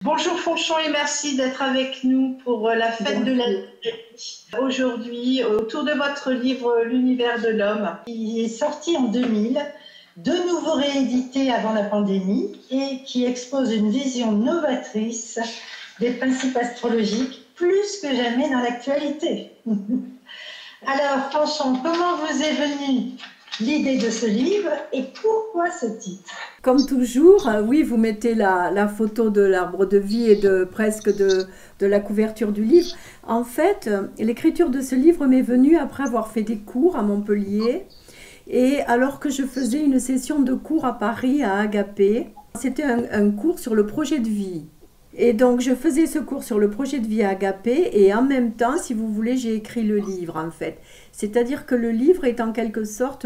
Bonjour Fonchon et merci d'être avec nous pour la fête de la librairie. Aujourd'hui, autour de votre livre L'univers de l'homme, qui est sorti en 2000, de nouveau réédité avant la pandémie et qui expose une vision novatrice des principes astrologiques plus que jamais dans l'actualité. Alors Fonchon, comment vous est venue l'idée de ce livre et pourquoi ce titre? Comme toujours, oui, vous mettez la photo de l'arbre de vie et presque de la couverture du livre. En fait, l'écriture de ce livre m'est venue après avoir fait des cours à Montpellier et alors que je faisais une session de cours à Paris, à Agapé. C'était un cours sur le projet de vie. Et donc, je faisais ce cours sur le projet de vie à Agapé et en même temps, si vous voulez, j'ai écrit le livre en fait. C'est-à-dire que le livre est en quelque sorte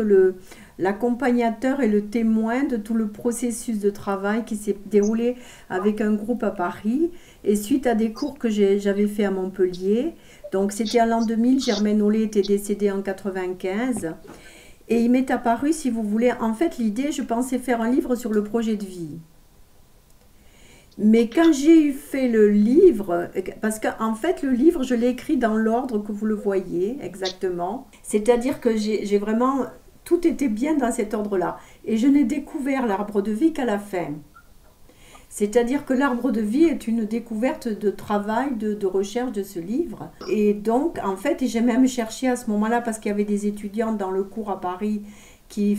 l'accompagnateur et le témoin de tout le processus de travail qui s'est déroulé avec un groupe à Paris et suite à des cours que j'avais fait à Montpellier. Donc, c'était à l'an 2000, Germaine Hollet était décédée en 95. Et il m'est apparu, si vous voulez, en fait, l'idée, je pensais faire un livre sur le projet de vie. Mais quand j'ai fait le livre, parce qu'en fait le livre je l'ai écrit dans l'ordre que vous le voyez exactement, c'est-à-dire que j'ai vraiment, tout était bien dans cet ordre-là. Et je n'ai découvert l'arbre de vie qu'à la fin. C'est-à-dire que l'arbre de vie est une découverte de travail, de recherche de ce livre. Et donc, en fait, j'ai même cherché à ce moment-là, parce qu'il y avait des étudiantes dans le cours à Paris qui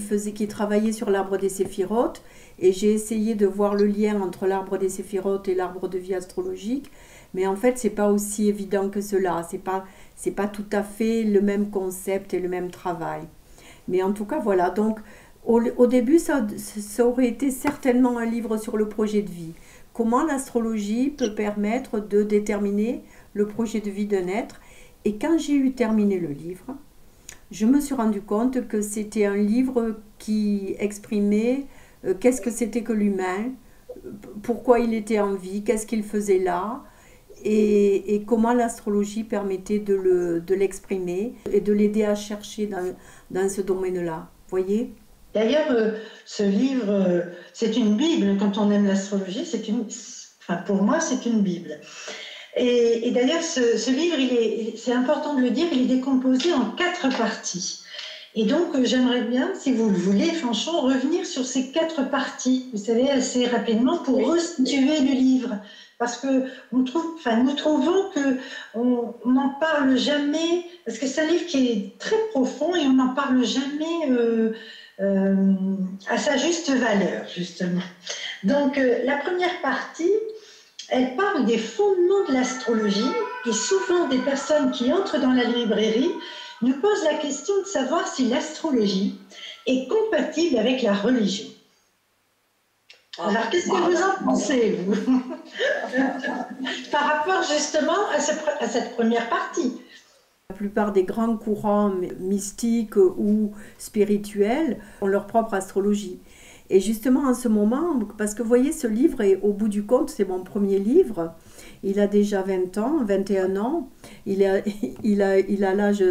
travaillaient sur l'arbre des séphirotes, et j'ai essayé de voir le lien entre l'arbre des séphirotes et l'arbre de vie astrologique, mais en fait, c'est pas aussi évident que cela. C'est pas tout à fait le même concept et le même travail. Mais en tout cas, voilà. Donc, au début, ça aurait été certainement un livre sur le projet de vie. Comment l'astrologie peut permettre de déterminer le projet de vie d'un être. Et quand j'ai eu terminé le livre, je me suis rendu compte que c'était un livre qui exprimait qu'est-ce que c'était que l'humain, pourquoi il était en vie, qu'est-ce qu'il faisait là, et comment l'astrologie permettait de l'exprimer et de l'aider à chercher dans ce domaine-là. Voyez ? D'ailleurs, ce livre, c'est une Bible. Quand on aime l'astrologie, enfin, pour moi, c'est une Bible. Et d'ailleurs, ce livre, c'est important de le dire, il est décomposé en 4 parties. Et donc, j'aimerais bien, si vous le voulez, Fanchon, revenir sur ces 4 parties, vous savez, assez rapidement, pour restituer le livre. Parce que nous trouvons qu'on n'en parle jamais, parce que c'est un livre qui est très profond et on n'en parle jamais à sa juste valeur, justement. Donc, la première partie, elle parle des fondements de l'astrologie et souvent des personnes qui entrent dans la librairie nous posent la question de savoir si l'astrologie est compatible avec la religion. Alors, qu'est-ce que vous en pensez, vous, par rapport justement à cette première partie? La plupart des grands courants mystiques ou spirituels ont leur propre astrologie. Et justement en ce moment, parce que vous voyez, ce livre est au bout du compte, c'est mon premier livre. Il a déjà 20 ans, 21 ans. Il a l'âge,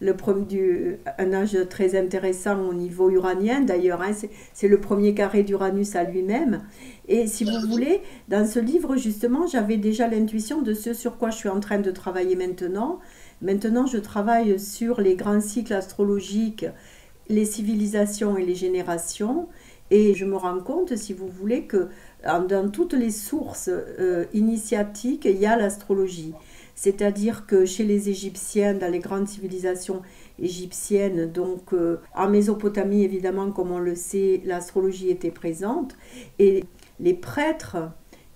un âge très intéressant au niveau uranien d'ailleurs. Hein, c'est le premier carré d'Uranus à lui-même. Et si vous voulez, dans ce livre, justement, j'avais déjà l'intuition de ce sur quoi je suis en train de travailler maintenant. Maintenant, je travaille sur les grands cycles astrologiques, les civilisations et les générations. Et je me rends compte, si vous voulez, que dans toutes les sources initiatiques, il y a l'astrologie. C'est-à-dire que chez les Égyptiens, dans les grandes civilisations égyptiennes, donc en Mésopotamie, évidemment, comme on le sait, l'astrologie était présente. Et les prêtres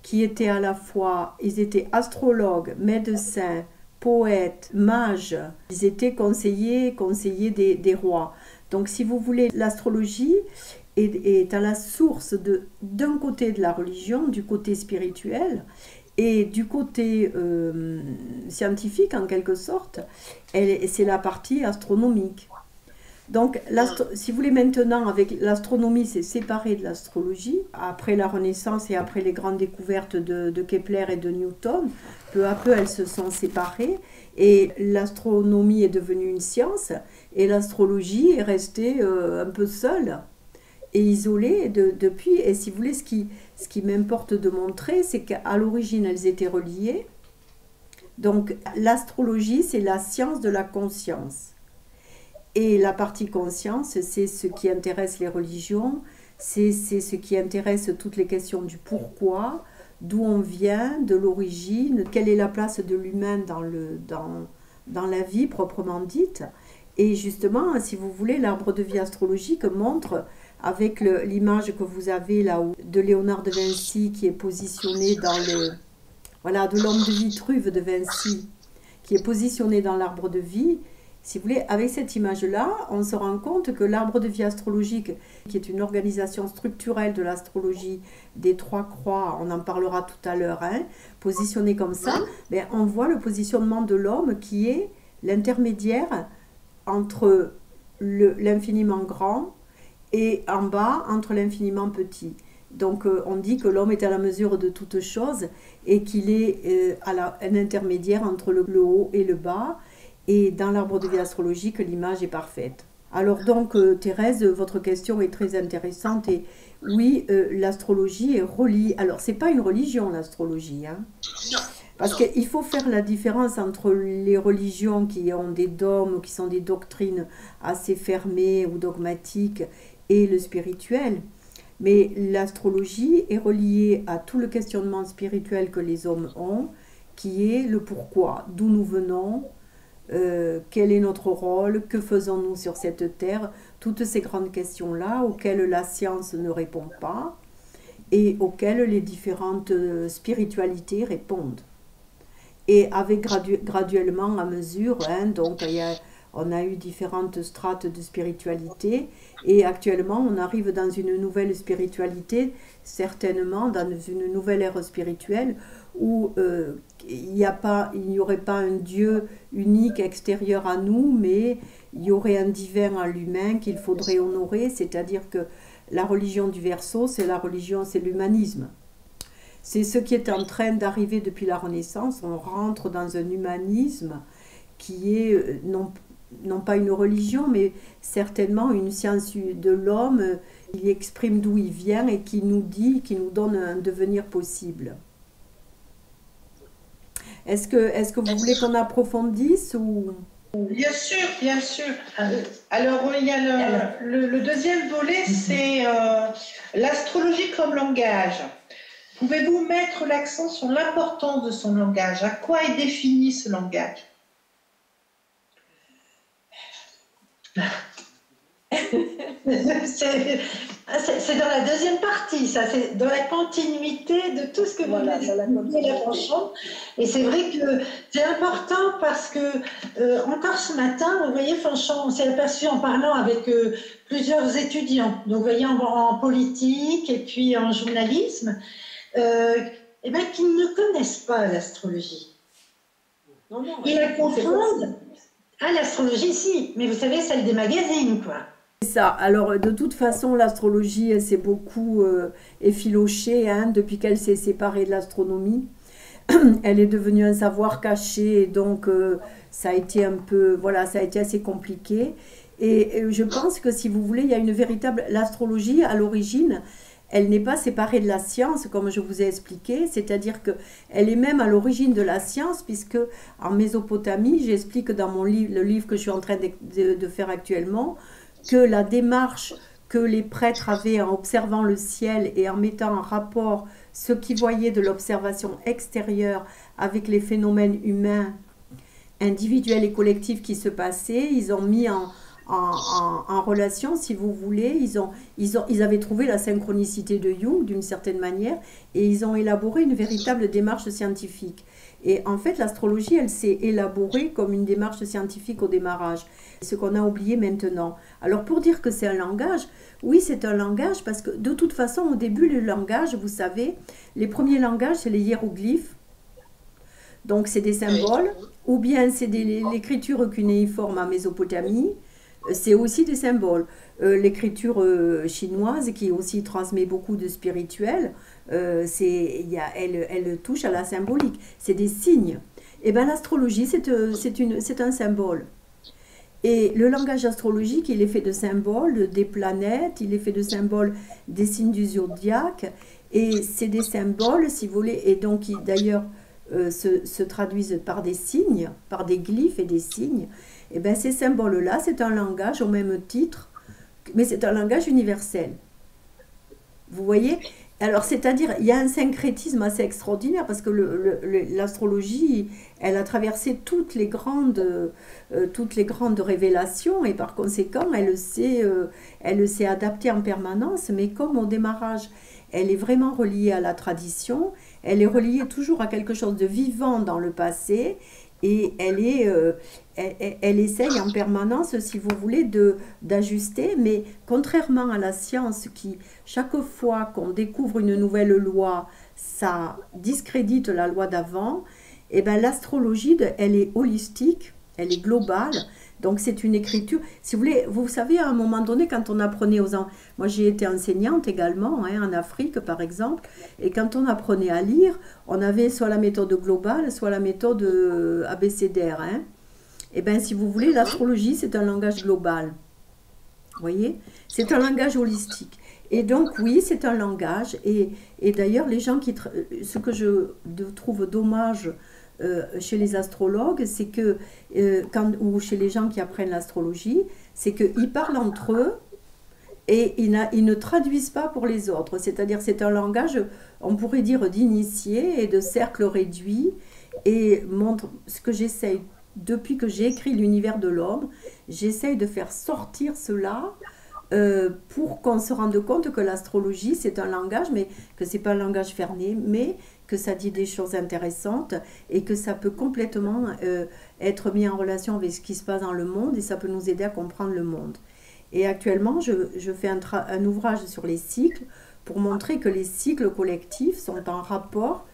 qui étaient à la fois, ils étaient astrologues, médecins, poètes, mages, ils étaient conseillers des rois. Donc si vous voulez, l'astrologie est à la source d'un côté de la religion, du côté spirituel, et du côté scientifique en quelque sorte, c'est la partie astronomique. Donc, si vous voulez, maintenant, avec l'astronomie, c'est séparé de l'astrologie. Après la Renaissance et après les grandes découvertes de Kepler et de Newton, peu à peu, elles se sont séparées. Et l'astronomie est devenue une science et l'astrologie est restée un peu seule et isolée depuis. Et si vous voulez, ce ce qui m'importe de montrer, c'est qu'à l'origine, elles étaient reliées. Donc, l'astrologie, c'est la science de la conscience. Et la partie conscience, c'est ce qui intéresse les religions, c'est ce qui intéresse toutes les questions du pourquoi, d'où on vient, de l'origine, quelle est la place de l'humain dans la vie proprement dite. Et justement, si vous voulez, l'arbre de vie astrologique montre, avec l'image que vous avez là de Léonard de Vinci qui est positionné dans voilà, de l'homme de Vitruve de Vinci, qui est positionné dans l'arbre de vie. Si vous voulez, avec cette image-là, on se rend compte que l'arbre de vie astrologique, qui est une organisation structurelle de l'astrologie des trois croix, on en parlera tout à l'heure, hein, positionné comme ça, ben, on voit le positionnement de l'homme qui est l'intermédiaire entre l'infiniment grand et en bas, entre l'infiniment petit. Donc on dit que l'homme est à la mesure de toute chose et qu'il est un intermédiaire entre le haut et le bas. Et dans l'arbre de vie astrologique, l'image est parfaite. Alors donc, Thérèse, votre question est très intéressante. Et oui, l'astrologie est reliée. Alors, ce n'est pas une religion, l'astrologie. Hein, parce qu'il faut faire la différence entre les religions qui ont des dogmes, qui sont des doctrines assez fermées ou dogmatiques, et le spirituel. Mais l'astrologie est reliée à tout le questionnement spirituel que les hommes ont, qui est le pourquoi, d'où nous venons, quel est notre rôle, que faisons-nous sur cette terre, toutes ces grandes questions-là auxquelles la science ne répond pas et auxquelles les différentes spiritualités répondent. Et avec graduellement à mesure, hein, donc on a eu différentes strates de spiritualité et actuellement on arrive dans une nouvelle spiritualité, certainement dans une nouvelle ère spirituelle où il n'y aurait pas un Dieu unique extérieur à nous, mais il y aurait un divin en l'humain qu'il faudrait honorer, c'est-à-dire que la religion du Verseau, c'est l'humanisme. C'est ce qui est en train d'arriver depuis la Renaissance, on rentre dans un humanisme qui est non pas une religion, mais certainement une science de l'homme, il exprime d'où il vient et qui nous donne un devenir possible. Est-ce que vous voulez qu'on approfondisse ou... Bien sûr, bien sûr. Alors, il y a le deuxième volet, c'est l'astrologie comme langage. Pouvez-vous mettre l'accent sur l'importance de son langage? À quoi est défini ce langage? C'est dans la deuxième partie, ça, c'est dans la continuité de tout ce que vous avez dit, franchement. Et c'est vrai que c'est important parce que, encore ce matin, vous voyez, franchement, on s'est aperçu en parlant avec plusieurs étudiants, donc vous voyez, en politique et puis en journalisme, et ben, qui ne connaissent pas l'astrologie. Ils la confondent. Ah, l'astrologie, si, mais vous savez, celle des magazines, quoi. C'est ça. Alors, de toute façon, l'astrologie, elle s'est beaucoup effilochée hein, depuis qu'elle s'est séparée de l'astronomie. Elle est devenue un savoir caché, et donc ça a été un peu, voilà, ça a été assez compliqué. Et je pense que, si vous voulez, il y a une véritable... L'astrologie, à l'origine, elle n'est pas séparée de la science, comme je vous ai expliqué, c'est-à-dire qu'elle est même à l'origine de la science, puisque en Mésopotamie, j'explique dans mon livre, le livre que je suis en train de faire actuellement, que la démarche que les prêtres avaient en observant le ciel et en mettant en rapport ce qu'ils voyaient de l'observation extérieure avec les phénomènes humains, individuels et collectifs qui se passaient, ils ont mis en relation, si vous voulez, ils avaient trouvé la synchronicité de Jung d'une certaine manière et ils ont élaboré une véritable démarche scientifique. Et en fait, l'astrologie, elle s'est élaborée comme une démarche scientifique au démarrage, ce qu'on a oublié maintenant. Alors pour dire que c'est un langage, oui c'est un langage parce que de toute façon au début le langage, vous savez, les premiers langages c'est les hiéroglyphes, donc c'est des symboles, ou bien c'est l'écriture cunéiforme en Mésopotamie, c'est aussi des symboles. L'écriture chinoise qui aussi transmet beaucoup de spirituel, elle touche à la symbolique, c'est des signes. Et bien l'astrologie c'est un symbole. Et le langage astrologique, il est fait de symboles des planètes, il est fait de symboles des signes du zodiaque. Et c'est des symboles, si vous voulez, et donc qui d'ailleurs se traduisent par des signes, par des glyphes et des signes. Et bien ces symboles-là, c'est un langage au même titre, mais c'est un langage universel. Vous voyez? Alors, c'est-à-dire, il y a un syncrétisme assez extraordinaire parce que l'astrologie, elle a traversé toutes les grandes révélations et par conséquent, elle s'est adaptée en permanence. Mais comme au démarrage, elle est vraiment reliée à la tradition, elle est reliée toujours à quelque chose de vivant dans le passé et elle essaye en permanence, si vous voulez, d'ajuster, mais contrairement à la science qui, chaque fois qu'on découvre une nouvelle loi, ça discrédite la loi d'avant, et bien l'astrologie, elle est holistique, elle est globale, donc c'est une écriture. Si vous voulez, vous savez, à un moment donné, quand on apprenait aux enfants, moi j'ai été enseignante également, hein, en Afrique par exemple, et quand on apprenait à lire, on avait soit la méthode globale, soit la méthode abécédaire, hein. Et bien, si vous voulez, l'astrologie, c'est un langage global. Vous voyez? C'est un langage holistique. Et donc, oui, c'est un langage. Et d'ailleurs, les gens ce que je trouve dommage chez les astrologues, c'est que, ou chez les gens qui apprennent l'astrologie, c'est qu'ils parlent entre eux et ils ne traduisent pas pour les autres. C'est-à-dire, c'est un langage, on pourrait dire, d'initié et de cercle réduit. Et montre ce que j'essaye. Depuis que j'ai écrit l'univers de l'homme, j'essaye de faire sortir cela pour qu'on se rende compte que l'astrologie, c'est un langage, mais que ce n'est pas un langage fermé, mais que ça dit des choses intéressantes et que ça peut complètement être mis en relation avec ce qui se passe dans le monde et ça peut nous aider à comprendre le monde. Et actuellement, je fais un ouvrage sur les cycles pour montrer que les cycles collectifs sont en rapport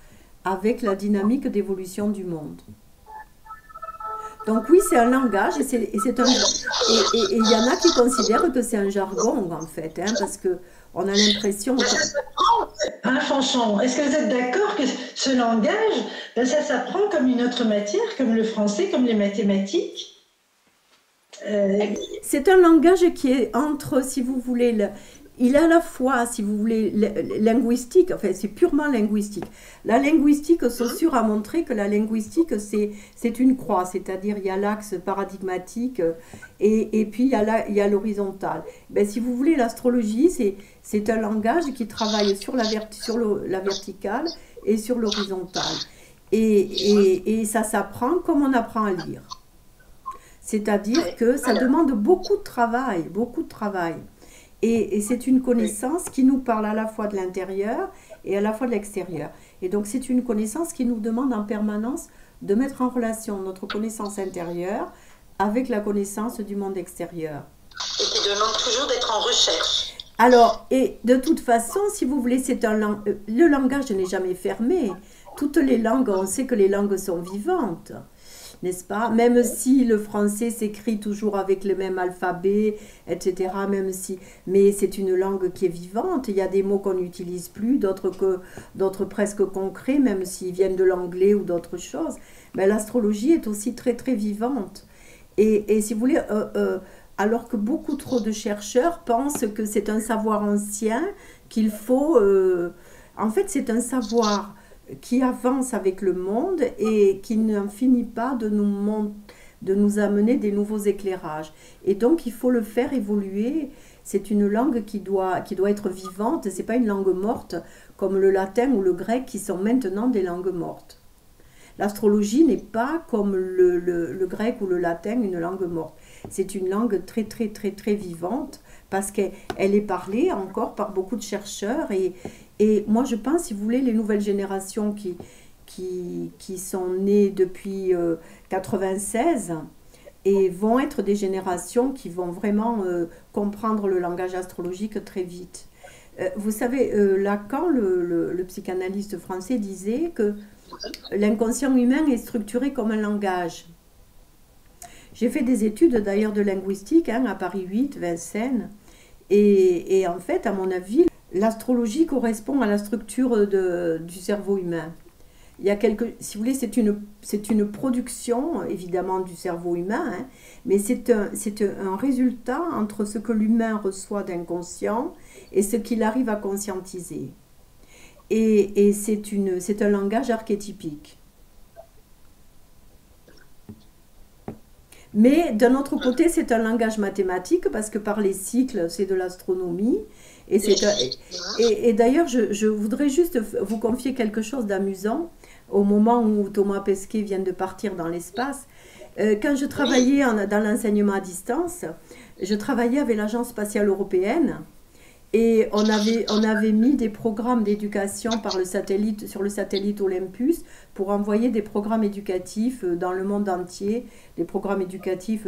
avec la dynamique d'évolution du monde. Donc oui, c'est un langage et il y en a qui considèrent que c'est un jargon en fait, hein, parce que on a l'impression. Hein, Fanchon, est-ce que vous êtes d'accord que ce langage, ben ça s'apprend comme une autre matière, comme le français, comme les mathématiques? C'est un langage qui est entre, si vous voulez, il est à la fois, si vous voulez, linguistique, enfin c'est purement linguistique. La linguistique, Saussure a montré que la linguistique, c'est une croix, c'est-à-dire il y a l'axe paradigmatique et puis il y a l'horizontal. Ben, si vous voulez, l'astrologie, c'est un langage qui travaille sur la verticale et sur l'horizontale. Et ça s'apprend comme on apprend à lire. C'est-à-dire que ça demande beaucoup de travail, beaucoup de travail. Et c'est une connaissance qui nous parle à la fois de l'intérieur et à la fois de l'extérieur. Et donc c'est une connaissance qui nous demande en permanence de mettre en relation notre connaissance intérieure avec la connaissance du monde extérieur. Et qui demande toujours d'être en recherche. Alors, et de toute façon, si vous voulez, le langage n'est jamais fermé. Toutes les langues, on sait que les langues sont vivantes. N'est-ce pas? Même si le français s'écrit toujours avec le même alphabet, etc. Mais c'est une langue qui est vivante. Il y a des mots qu'on n'utilise plus, d'autres presque concrets, même s'ils viennent de l'anglais ou d'autres choses. Mais l'astrologie est aussi très très vivante. Et si vous voulez, alors que beaucoup trop de chercheurs pensent que c'est un savoir ancien, qu'il faut... en fait, c'est un savoir qui avance avec le monde et qui n'en finit pas de nous amener des nouveaux éclairages. Et donc, il faut le faire évoluer. C'est une langue qui doit être vivante. Ce n'est pas une langue morte comme le latin ou le grec qui sont maintenant des langues mortes. L'astrologie n'est pas comme le grec ou le latin une langue morte. C'est une langue très, très, très, très vivante parce qu'elle est parlée encore par beaucoup de chercheurs et moi je pense, si vous voulez, les nouvelles générations qui sont nées depuis 96 et vont être des générations qui vont vraiment comprendre le langage astrologique très vite. Vous savez, Lacan, le psychanalyste français, disait que l'inconscient humain est structuré comme un langage. J'ai fait des études d'ailleurs de linguistique à Paris 8, Vincennes, et en fait, à mon avis, l'astrologie correspond à la structure du cerveau humain. Il y a si vous voulez, c'est une production évidemment du cerveau humain, mais c'est un résultat entre ce que l'humain reçoit d'inconscient et ce qu'il arrive à conscientiser. et c'est un langage archétypique. Mais d'un autre côté, c'est un langage mathématique parce que par les cycles, c'est de l'astronomie. Et d'ailleurs, je voudrais juste vous confier quelque chose d'amusant. Au moment où Thomas Pesquet vient de partir dans l'espace, quand je travaillais dans l'enseignement à distance, je travaillais avec l'Agence spatiale européenne. Et on avait mis des programmes d'éducation sur le satellite Olympus pour envoyer des programmes éducatifs dans le monde entier, des programmes éducatifs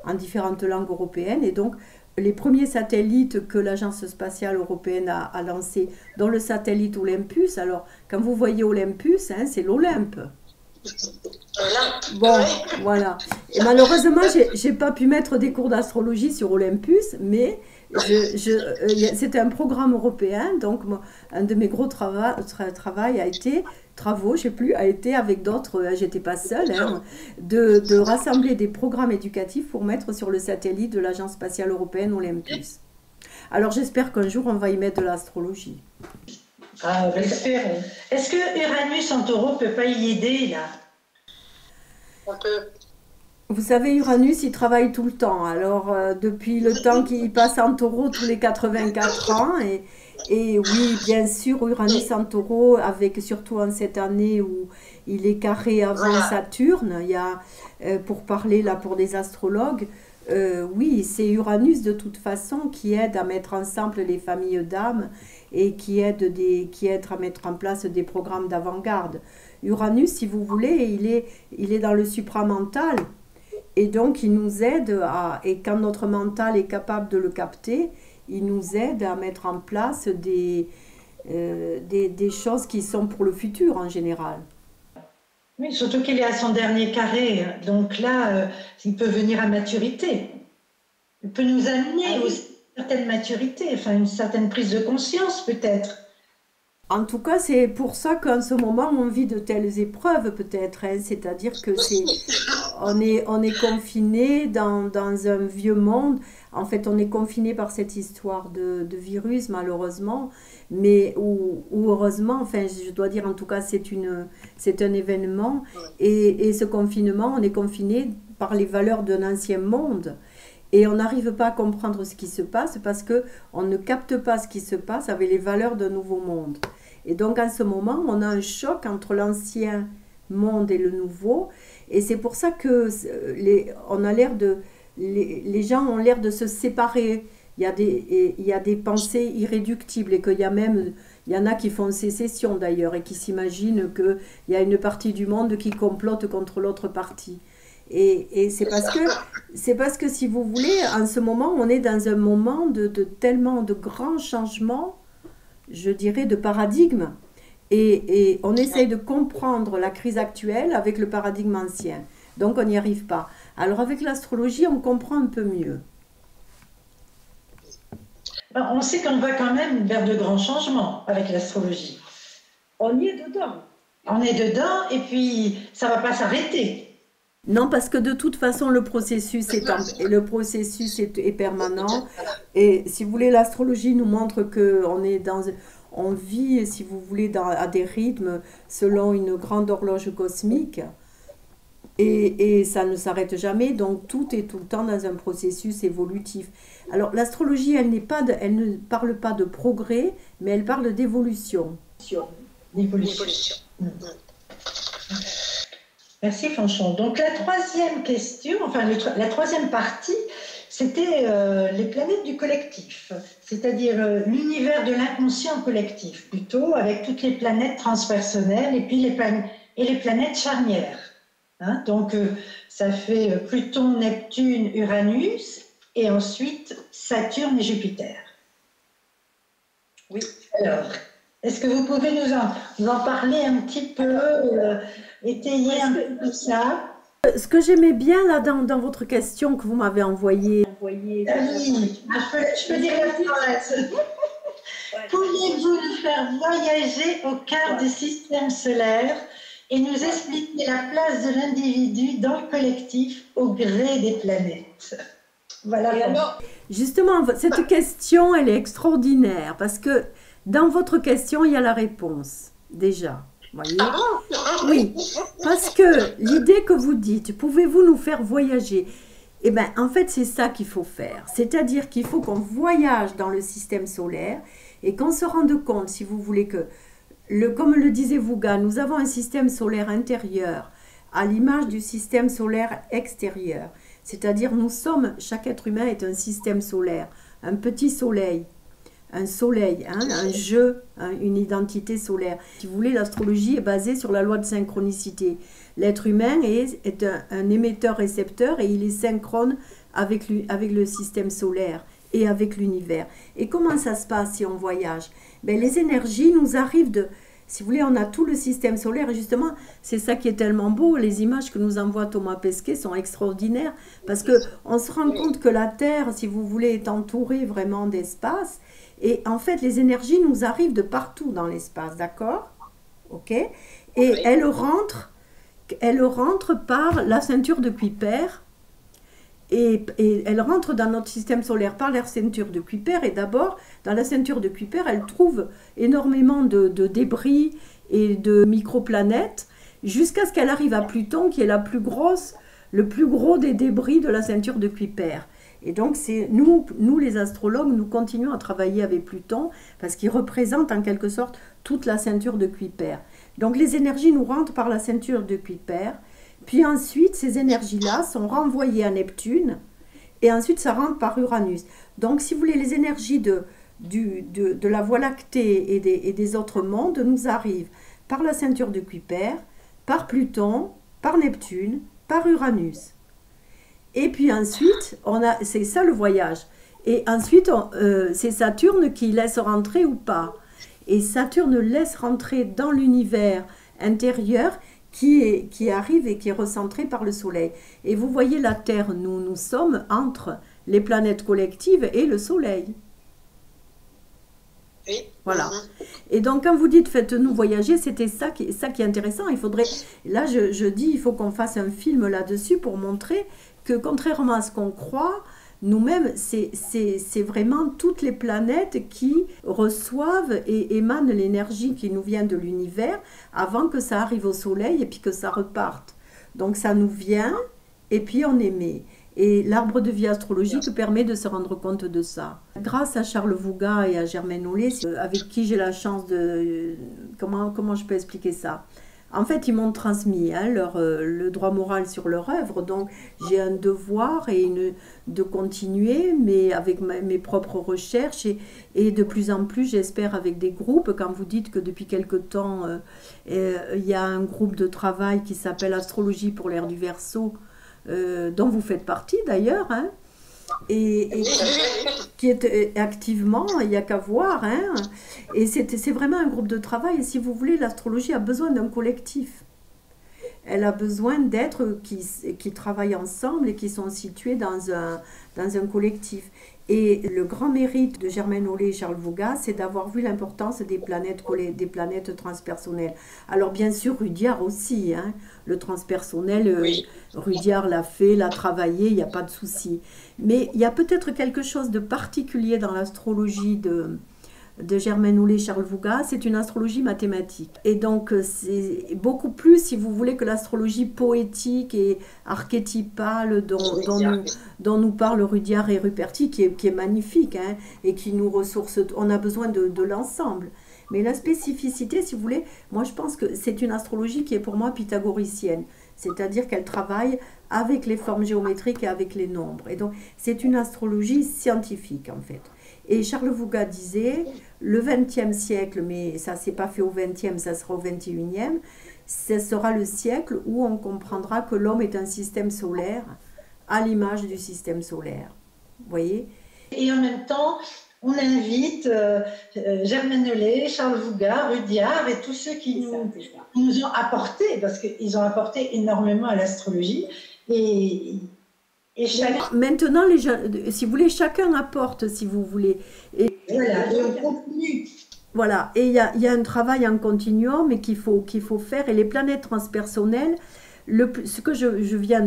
en différentes langues européennes. Et donc, les premiers satellites que l'Agence spatiale européenne a lancés, dont le satellite Olympus, alors quand vous voyez Olympus, hein, c'est l'Olympe. Bon, voilà. Et malheureusement, j'ai pas pu mettre des cours d'astrologie sur Olympus, mais c'était un programme européen, donc un de mes gros travaux, je sais plus, a été avec d'autres, j'étais pas seule, hein, de rassembler des programmes éducatifs pour mettre sur le satellite de l'Agence spatiale européenne Olympus. Alors j'espère qu'un jour on va y mettre de l'astrologie. Ah, espérons. Est-ce que Uranus en taureau peut pas y aider là? On peut. Vous savez, Uranus, il travaille tout le temps. Alors, depuis le temps qu'il passe en taureau, tous les 84 ans. Et oui, bien sûr, Uranus en taureau, surtout en cette année où il est carré avant Saturne, il y a, pour parler là pour des astrologues, oui, c'est Uranus de toute façon qui aide à mettre ensemble les familles d'âmes et qui aide à mettre en place des programmes d'avant-garde. Uranus, si vous voulez, il est dans le supramental. Et donc, il nous aide et quand notre mental est capable de le capter, il nous aide à mettre en place des choses qui sont pour le futur en général. Oui, surtout qu'il est à son dernier carré. Donc là, il peut venir à maturité. Il peut nous amener aussi à une certaine maturité, enfin une certaine prise de conscience peut-être. En tout cas, c'est pour ça qu'en ce moment, on vit de telles épreuves, peut-être. Hein. C'est-à-dire que on est confiné dans un vieux monde. En fait, on est confiné par cette histoire de virus, malheureusement. Mais ou heureusement, enfin, je dois dire, en tout cas, c'est un événement. Et ce confinement, on est confiné par les valeurs d'un ancien monde. Et on n'arrive pas à comprendre ce qui se passe parce qu'on ne capte pas ce qui se passe avec les valeurs d'un nouveau monde. Et donc, en ce moment, on a un choc entre l'ancien monde et le nouveau. Et c'est pour ça que les gens ont l'air de se séparer. Il y a des pensées irréductibles et il y en a qui font sécession d'ailleurs et qui s'imaginent qu'il y a une partie du monde qui complote contre l'autre partie. Et c'est parce que, si vous voulez, en ce moment, on est dans un moment de tellement de grands changements, je dirais, de paradigme. Et on essaye de comprendre la crise actuelle avec le paradigme ancien. Donc, on n'y arrive pas. Alors, avec l'astrologie, on comprend un peu mieux. On sait qu'on va quand même vers de grands changements avec l'astrologie. On y est dedans. On est dedans et puis ça ne va pas s'arrêter. Non, parce que de toute façon, le processus est permanent. Et si vous voulez, l'astrologie nous montre on vit, si vous voulez, à des rythmes selon une grande horloge cosmique. Et ça ne s'arrête jamais. Donc, tout est tout le temps dans un processus évolutif. Alors, l'astrologie, elle ne parle pas de progrès, mais elle parle d'évolution. D'évolution. Merci Fanchon. Donc la troisième question, enfin la troisième partie, c'était les planètes du collectif, c'est-à-dire l'univers de l'inconscient collectif, plutôt avec toutes les planètes transpersonnelles et puis les planètes charnières. Hein, donc ça fait Pluton, Neptune, Uranus et ensuite Saturne et Jupiter. Oui. Alors, est-ce que vous pouvez nous en parler un petit peu, étayer un peu tout ça? Ce que j'aimais bien là dans votre question que vous m'avez envoyée. Oui, je peux dire la phrase. Pourriez-vous nous faire voyager au cœur du système solaire et nous expliquer la place de l'individu dans le collectif au gré des planètes? Voilà. Justement, cette question, elle est extraordinaire parce que Dans votre question, il y a la réponse, déjà. Voyez? Ah bon? Oui, parce que l'idée que vous dites, pouvez-vous nous faire voyager? Eh bien, en fait, c'est ça qu'il faut faire. C'est-à-dire qu'il faut qu'on voyage dans le système solaire et qu'on se rende compte, si vous voulez, que, comme le disait Vouga, nous avons un système solaire intérieur à l'image du système solaire extérieur. C'est-à-dire, chaque être humain est un système solaire, un petit soleil. Un soleil, hein, un jeu, hein, une identité solaire. Si vous voulez, l'astrologie est basée sur la loi de synchronicité. L'être humain est un émetteur-récepteur et il est synchrone avec le système solaire et avec l'univers. Et comment ça se passe si on voyage? Ben, les énergies nous arrivent de... Si vous voulez, on a tout le système solaire et justement, c'est ça qui est tellement beau. Les images que nous envoie Thomas Pesquet sont extraordinaires parce qu'on se rend compte que la Terre, si vous voulez, est entourée vraiment d'espace. Et en fait, les énergies nous arrivent de partout dans l'espace, d'accord? Ok? Et elles rentrent par la ceinture de Kuiper. Et elles rentrent dans notre système solaire par la ceinture de Kuiper. Et d'abord, dans la ceinture de Kuiper, elles trouvent énormément de débris et de microplanètes jusqu'à ce qu'elle arrive à Pluton, qui est le plus gros des débris de la ceinture de Kuiper. Et donc, c'est nous les astrologues, nous continuons à travailler avec Pluton parce qu'il représente en quelque sorte toute la ceinture de Kuiper. Donc, les énergies nous rentrent par la ceinture de Kuiper. Puis ensuite, ces énergies-là sont renvoyées à Neptune et ensuite, ça rentre par Uranus. Donc, si vous voulez, les énergies de la Voie lactée et des autres mondes nous arrivent par la ceinture de Kuiper, par Pluton, par Neptune, par Uranus. Et puis ensuite, c'est ça le voyage. Et ensuite, c'est Saturne qui laisse rentrer ou pas. Et Saturne laisse rentrer dans l'univers intérieur qui arrive et qui est recentré par le Soleil. Et vous voyez la Terre, nous sommes entre les planètes collectives et le Soleil. Oui. Voilà. Et donc, quand vous dites faites-nous voyager, c'était ça qui est intéressant. Il faudrait, là, je dis, il faut qu'on fasse un film là-dessus pour montrer que, contrairement à ce qu'on croit, nous-mêmes, c'est vraiment toutes les planètes qui reçoivent et émanent l'énergie qui nous vient de l'univers avant que ça arrive au Soleil et puis que ça reparte. Donc, ça nous vient et puis on émet. Et l'arbre de vie astrologique permet de se rendre compte de ça. Grâce à Charles Vouga et à Germaine Hollet, avec qui j'ai la chance de... Comment je peux expliquer ça? En fait, ils m'ont transmis le droit moral sur leur œuvre. Donc, j'ai un devoir de continuer, mais avec mes propres recherches. Et de plus en plus, j'espère, avec des groupes. Quand vous dites que depuis quelque temps, il y a un groupe de travail qui s'appelle Astrologie pour l'ère du Verseau, dont vous faites partie d'ailleurs, hein, et qui est activement, il n'y a qu'à voir, hein, et c'est vraiment un groupe de travail, et si vous voulez, l'astrologie a besoin d'un collectif. Elle a besoin d'êtres qui travaillent ensemble et qui sont situés dans un collectif. Et le grand mérite de Germaine Hollet et Charles Vouga, c'est d'avoir vu l'importance des planètes transpersonnelles. Alors bien sûr, Rudyard aussi, hein, le transpersonnel, Oui. Rudyard l'a fait, l'a travaillé, il n'y a pas de souci. Mais il y a peut-être quelque chose de particulier dans l'astrologie de Germaine Hollet et Charles Vouga, c'est une astrologie mathématique. Et donc, c'est beaucoup plus, si vous voulez, que l'astrologie poétique et archétypale dont nous parlent Rudyard et Ruperti, qui est magnifique, hein, et qui nous ressource. On a besoin de l'ensemble. Mais la spécificité, si vous voulez, moi je pense que c'est une astrologie qui est pour moi pythagoricienne. C'est-à-dire qu'elle travaille avec les formes géométriques et avec les nombres. Et donc, c'est une astrologie scientifique, en fait. Et Charles Vouga disait, le XXe siècle, mais ça ne s'est pas fait au XXe, ça sera au XXIe, ce sera le siècle où on comprendra que l'homme est un système solaire à l'image du système solaire. Vous voyez? Et en même temps, on invite Germaine Hollet, Charles Vouga, Rudyard et tous ceux qui nous ont apporté, parce qu'ils ont apporté énormément à l'astrologie. Et maintenant, si vous voulez, chacun apporte, si vous voulez. Et voilà, et on continue. Voilà, et il y a un travail en continuum mais qu'il faut faire. Et les planètes transpersonnelles, ce que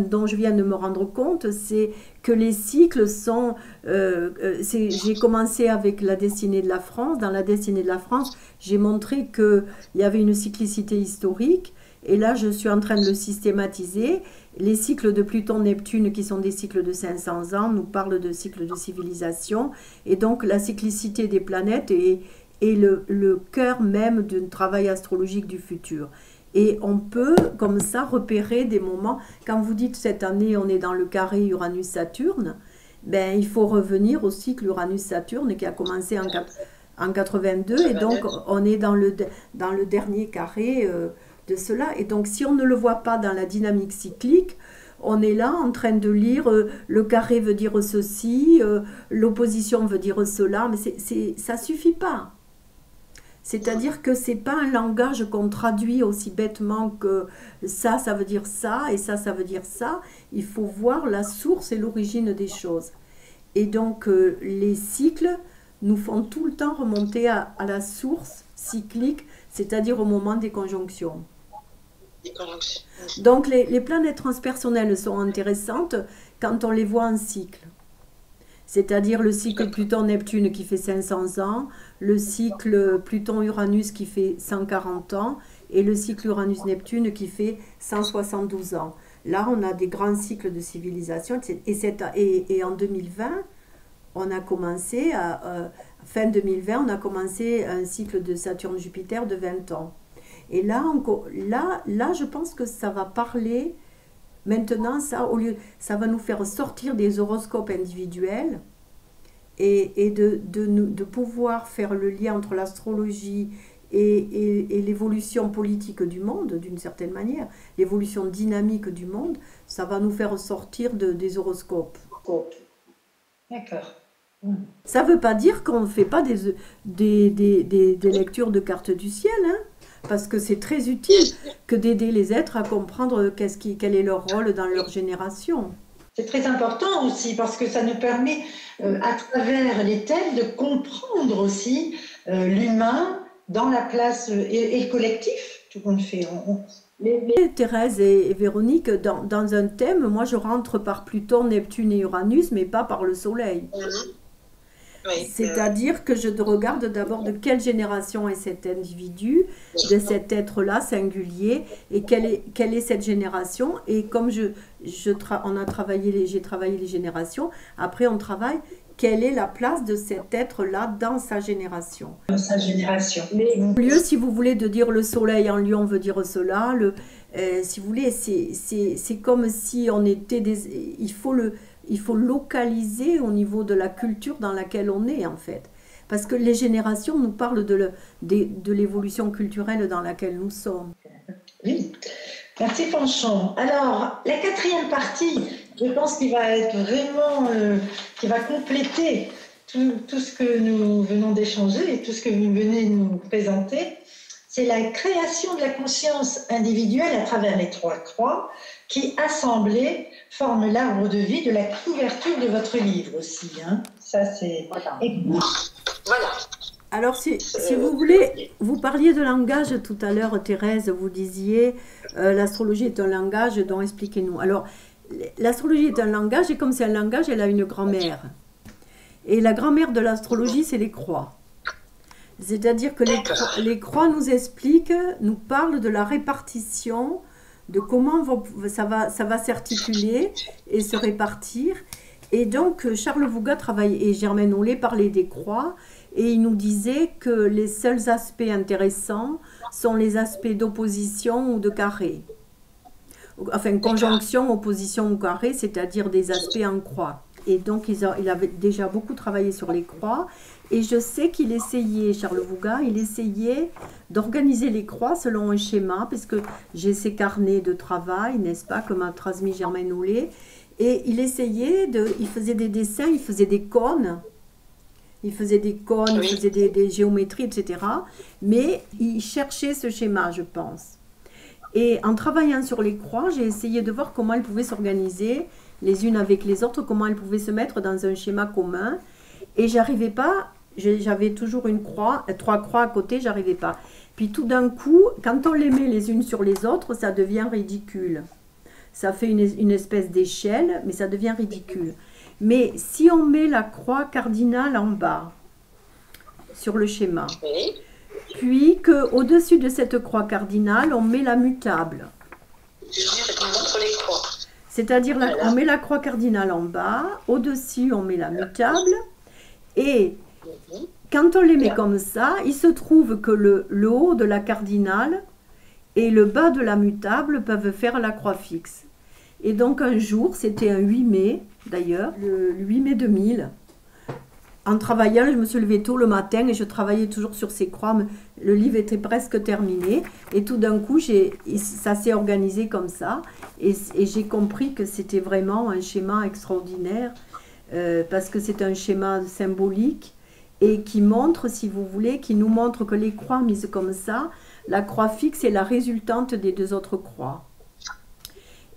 dont je viens de me rendre compte, c'est que les cycles sont... j'ai commencé avec la destinée de la France. Dans la destinée de la France, j'ai montré qu'il y avait une cyclicité historique. Et là, je suis en train de le systématiser. Les cycles de Pluton-Neptune, qui sont des cycles de 500 ans, nous parlent de cycles de civilisation. Et donc, la cyclicité des planètes est le cœur même d'un travail astrologique du futur. Et on peut, comme ça, repérer des moments. Quand vous dites cette année, on est dans le carré Uranus-Saturne, ben, il faut revenir au cycle Uranus-Saturne qui a commencé en 82. Et donc, on est dans le dernier carré de cela. Et donc, si on ne le voit pas dans la dynamique cyclique, on est là en train de lire le carré veut dire ceci, l'opposition veut dire cela, mais ça ne suffit pas. C'est-à-dire que ce n'est pas un langage qu'on traduit aussi bêtement que ça veut dire ça et ça veut dire ça. Il faut voir la source et l'origine des choses. Et donc, les cycles nous font tout le temps remonter à la source cyclique, c'est-à-dire au moment des conjonctions. Donc, les planètes transpersonnelles sont intéressantes quand on les voit en cycle. C'est-à-dire le cycle Pluton-Neptune qui fait 500 ans, le cycle Pluton-Uranus qui fait 140 ans et le cycle Uranus-Neptune qui fait 172 ans. Là, on a des grands cycles de civilisation. Et en 2020, on a commencé, fin 2020, on a commencé un cycle de Saturne-Jupiter de 20 ans. Et là, je pense que ça va parler... Maintenant, ça va nous faire sortir des horoscopes individuels et de pouvoir faire le lien entre l'astrologie et l'évolution politique du monde, d'une certaine manière, l'évolution dynamique du monde, ça va nous faire sortir des horoscopes. D'accord. Ça ne veut pas dire qu'on ne fait pas des lectures de cartes du ciel, hein, parce que c'est très utile que d'aider les êtres à comprendre quel est leur rôle dans leur génération. C'est très important aussi parce que ça nous permet, à travers les thèmes, de comprendre aussi l'humain dans la place et le collectif. Tout le monde fait. Thérèse et Véronique, dans un thème, moi je rentre par Pluton, Neptune et Uranus, mais pas par le Soleil. Oui, C'est-à-dire que je regarde d'abord de quelle génération est cet individu, de cet être-là singulier, et quelle est cette génération. Et comme j'ai travaillé les générations, après on travaille quelle est la place de cet être-là dans sa génération. Dans sa génération. Au lieu, si vous voulez, de dire le soleil en Lion veut dire cela, si vous voulez, c'est comme si on était il faut localiser au niveau de la culture dans laquelle on est, en fait. Parce que les générations nous parlent de l'évolution culturelle dans laquelle nous sommes. Oui, merci Fanchon. Alors, la quatrième partie, je pense qu'il va être vraiment, qui va compléter tout ce que nous venons d'échanger et tout ce que vous venez de nous présenter. C'est la création de la conscience individuelle à travers les 3 croix qui, assemblées, forment l'arbre de vie de la couverture de votre livre aussi. Hein. Ça, c'est... Voilà. Alors, si vous voulez, vous parliez de langage tout à l'heure, Thérèse, vous disiez l'astrologie est un langage, donc expliquez-nous. Alors, l'astrologie est un langage, et comme c'est un langage, elle a une grand-mère. Et la grand-mère de l'astrologie, c'est les croix. C'est-à-dire que les croix nous expliquent, nous parlent de la répartition, de comment ça va s'articuler et se répartir. Et donc, Charles Vouga et Germaine Hollet parlaient des croix, et ils nous disaient que les seuls aspects intéressants sont les aspects d'opposition ou de carré. Enfin, conjonction, opposition ou carré, c'est-à-dire des aspects en croix. Et donc, il avait déjà beaucoup travaillé sur les croix. Et je sais qu'il essayait, Charles Vouga, il essayait d'organiser les croix selon un schéma, puisque j'ai ces carnets de travail, n'est-ce pas, que m'a transmis Germaine Hollet. Et il essayait, il faisait des dessins, il faisait des cônes. Il faisait des cônes, il faisait des géométries, etc. Mais il cherchait ce schéma, je pense. Et en travaillant sur les croix, j'ai essayé de voir comment elles pouvaient s'organiser les unes avec les autres, comment elles pouvaient se mettre dans un schéma commun. Et j'arrivais pas, j'avais toujours 3 croix à côté, j'arrivais pas. Puis tout d'un coup, quand on les met les unes sur les autres, ça devient ridicule. ça fait une espèce d'échelle, mais ça devient ridicule. Mais si on met la croix cardinale en bas, sur le schéma, Oui. puis qu'au-dessus de cette croix cardinale, on met la mutable. Je montre les croix. C'est-à-dire, Voilà. on met la croix cardinale en bas, au-dessus, on met la mutable, et Mhm. quand on les met comme ça, il se trouve que le haut de la cardinale et le bas de la mutable peuvent faire la croix fixe. Et donc un jour, c'était un 8 mai, d'ailleurs, le 8 mai 2000, en travaillant, je me suis levée tôt le matin et je travaillais toujours sur ces croix. Mais le livre était presque terminé et tout d'un coup, ça s'est organisé comme ça. Et j'ai compris que c'était vraiment un schéma extraordinaire parce que c'est un schéma symbolique et qui montre, si vous voulez, qui nous montre que les croix mises comme ça, la croix fixe est la résultante des deux autres croix.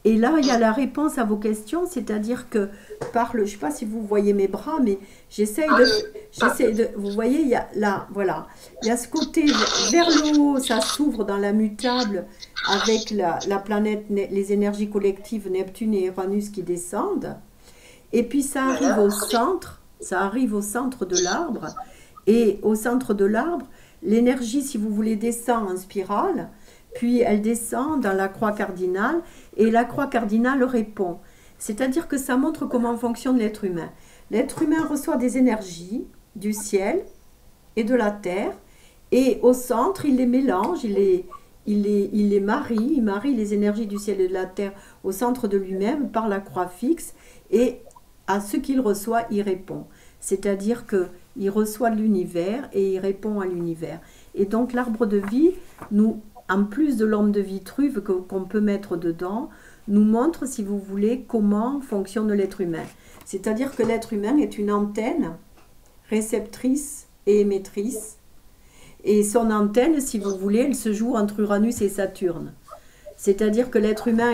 Et là, il y a la réponse à vos questions, c'est-à-dire que je ne sais pas si vous voyez mes bras, mais j'essaie de, vous voyez, il y a là, voilà, il y a ce côté vers le haut, ça s'ouvre dans la mutable avec la planète, les énergies collectives Neptune et Uranus qui descendent, et puis ça arrive au centre de l'arbre, et au centre de l'arbre, l'énergie, si vous voulez, descend en spirale, puis elle descend dans la croix cardinale, et la croix cardinale répond. C'est-à-dire que ça montre comment fonctionne l'être humain. L'être humain reçoit des énergies du ciel et de la terre, et au centre, il les mélange, il les marie, il marie les énergies du ciel et de la terre au centre de lui-même par la croix fixe, et à ce qu'il reçoit, il répond. C'est-à-dire qu'il reçoit de l'univers et il répond à l'univers. Et donc l'arbre de vie, en plus de l'homme de Vitruve qu'on peut mettre dedans, nous montre, si vous voulez, comment fonctionne l'être humain. C'est-à-dire que l'être humain est une antenne réceptrice et émettrice. Et son antenne, si vous voulez, elle se joue entre Uranus et Saturne. C'est-à-dire que l'être humain,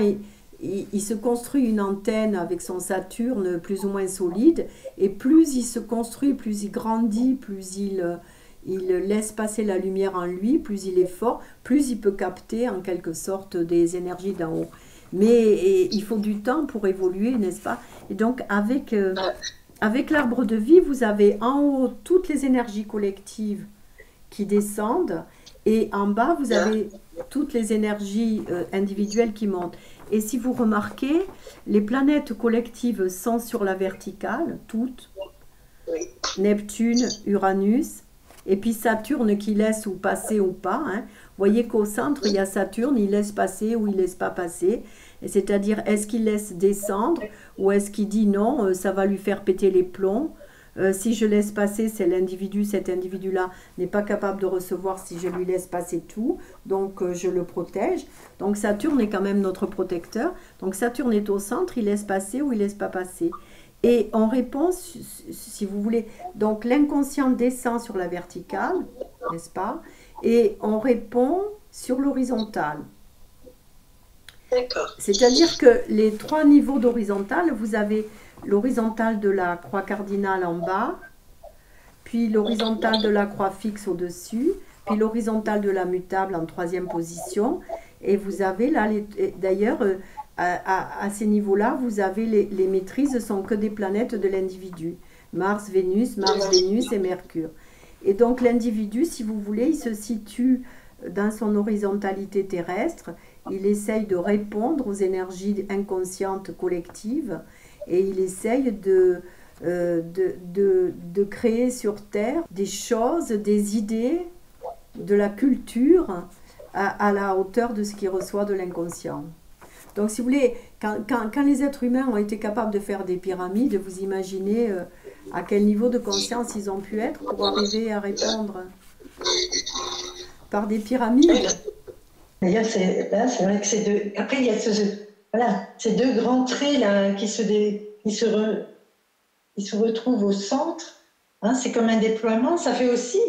il se construit une antenne avec son Saturne plus ou moins solide, et plus il se construit, plus il grandit, plus il laisse passer la lumière en lui, plus il est fort, plus il peut capter en quelque sorte des énergies d'en haut. Mais il faut du temps pour évoluer, n'est-ce pas? Et donc avec l'arbre de vie, vous avez en haut toutes les énergies collectives qui descendent, et en bas, vous avez toutes les énergies individuelles qui montent. Et si vous remarquez, les planètes collectives sont sur la verticale, toutes. Oui. Neptune, Uranus, et puis Saturne qui laisse ou passer ou pas. Hein. Vous voyez qu'au centre, il y a Saturne, il laisse passer ou il ne laisse pas passer. C'est-à-dire, est-ce qu'il laisse descendre ou est-ce qu'il dit non, ça va lui faire péter les plombs. Si je laisse passer, c'est l'individu, cet individu-là n'est pas capable de recevoir si je lui laisse passer tout, donc je le protège. Donc Saturne est quand même notre protecteur. Donc Saturne est au centre, il laisse passer ou il ne laisse pas passer. Et on répond, si vous voulez, donc l'inconscient descend sur la verticale, n'est-ce pas? Et on répond sur l'horizontale. D'accord. C'est-à-dire que les trois niveaux d'horizontale, vous avez l'horizontale de la croix cardinale en bas, puis l'horizontale de la croix fixe au-dessus, puis l'horizontale de la mutable en troisième position. Et vous avez là, d'ailleurs, à ces niveaux-là, vous avez les maîtrises ne sont que des planètes de l'individu. Mars, Vénus et Mercure. Et donc l'individu, si vous voulez, il se situe dans son horizontalité terrestre. Il essaye de répondre aux énergies inconscientes collectives et il essaye de créer sur Terre des choses, des idées, de la culture à la hauteur de ce qu'il reçoit de l'inconscient. Donc si vous voulez, quand les êtres humains ont été capables de faire des pyramides, vous imaginez à quel niveau de conscience ils ont pu être pour arriver à répondre par des pyramides. D'ailleurs, c'est vrai que c'est deux. Après, il y a ces deux grands traits là qui se retrouvent au centre. Hein, c'est comme un déploiement. Ça fait aussi.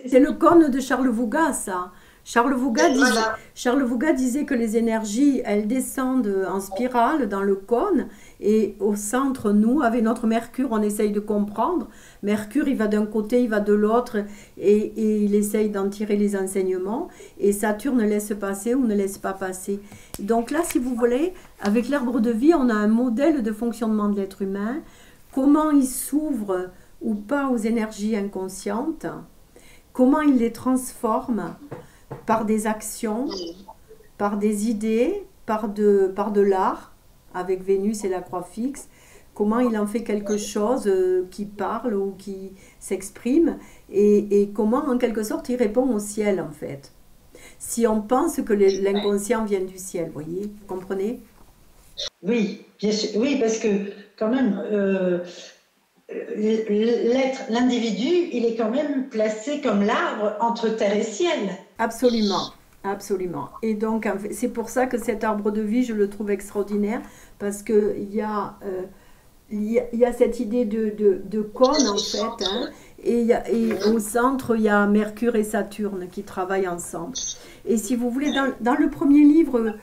C'est le cône de Charles Vougas, ça. Voilà. Charles Vouga disait que les énergies, elles descendent en spirale dans le cône et au centre, nous, avec notre Mercure, on essaye de comprendre. Mercure, il va d'un côté, il va de l'autre et il essaye d'en tirer les enseignements. Et Saturne laisse passer ou ne laisse pas passer. Donc là, si vous voulez, avec l'arbre de vie, on a un modèle de fonctionnement de l'être humain. Comment il s'ouvre ou pas aux énergies inconscientes. Comment il les transforme par des actions, par des idées, par de l'art, avec Vénus et la croix fixe, comment il en fait quelque chose qui parle ou qui s'exprime, et comment en quelque sorte il répond au ciel en fait. Si on pense que l'inconscient vient du ciel, vous voyez, vous comprenez? Oui, bien sûr. Oui, parce que quand même, l'individu, il est quand même placé comme l'arbre entre terre et ciel. Absolument, absolument. Et donc, en fait, c'est pour ça que cet arbre de vie, je le trouve extraordinaire, parce qu'il y a cette idée de cône, en fait, hein, et au centre, il y a Mercure et Saturne qui travaillent ensemble. Et si vous voulez, dans le premier livre,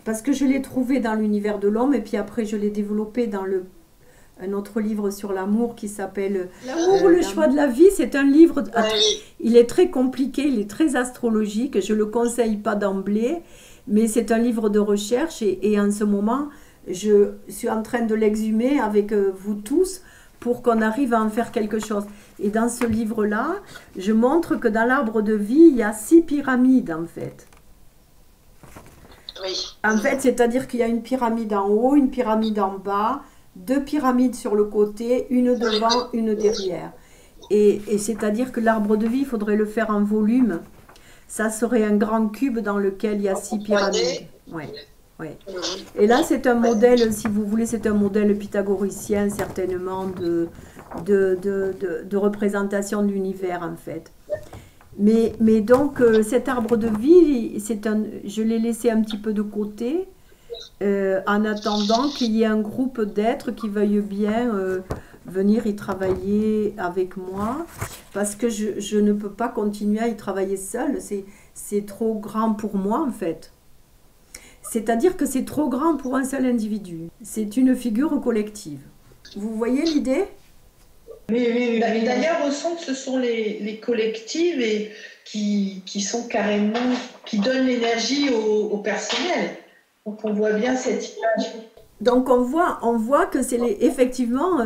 parce que je l'ai trouvé dans l'univers de l'homme, et puis après, je l'ai développé dans un autre livre sur l'amour qui s'appelle L'amour, le choix de la vie. C'est un livre, il est très compliqué, il est très astrologique, je ne le conseille pas d'emblée, mais c'est un livre de recherche et en ce moment, je suis en train de l'exhumer avec vous tous pour qu'on arrive à en faire quelque chose. Et dans ce livre-là, je montre que dans l'arbre de vie, il y a 6 pyramides en fait. Oui. En fait, c'est-à-dire qu'il y a une pyramide en haut, une pyramide en bas, 2 pyramides sur le côté, une devant, une derrière. Et c'est-à-dire que l'arbre de vie, il faudrait le faire en volume. Ça serait un grand cube dans lequel il y a 6 pyramides. Ouais, ouais. Et là, c'est un modèle, si vous voulez, c'est un modèle pythagoricien, certainement, de représentation de l'univers, en fait. Mais donc, cet arbre de vie, je l'ai laissé un petit peu de côté, en attendant qu'il y ait un groupe d'êtres qui veuillent bien venir y travailler avec moi, parce que je ne peux pas continuer à y travailler seule, c'est trop grand pour moi en fait. C'est-à-dire que c'est trop grand pour un seul individu. C'est une figure collective. Vous voyez l'idée? Oui. D'ailleurs, au centre, ce sont les collectives et qui sont carrément, qui donnent l'énergie au personnel. Donc on voit bien cette image. Donc on voit que c'est effectivement,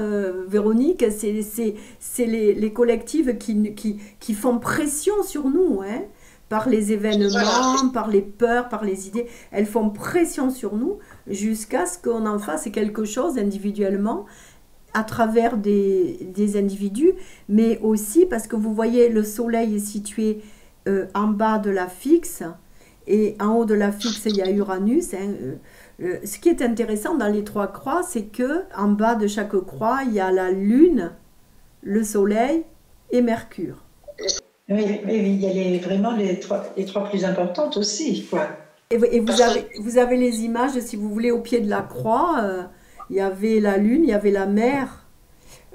Véronique, c'est les collectives qui font pression sur nous, hein, par les événements, par les peurs, par les idées. Elles font pression sur nous jusqu'à ce qu'on en fasse quelque chose individuellement à travers des individus, mais aussi parce que vous voyez, le soleil est situé en bas de la fixe, et en haut de la fixe, il y a Uranus. Hein. Ce qui est intéressant dans les 3 croix, c'est que en bas de chaque croix, il y a la Lune, le Soleil et Mercure. Oui, il y a vraiment les trois plus importantes aussi, quoi. Et vous avez les images, si vous voulez, au pied de la croix. Il y avait la Lune, il y avait la mer.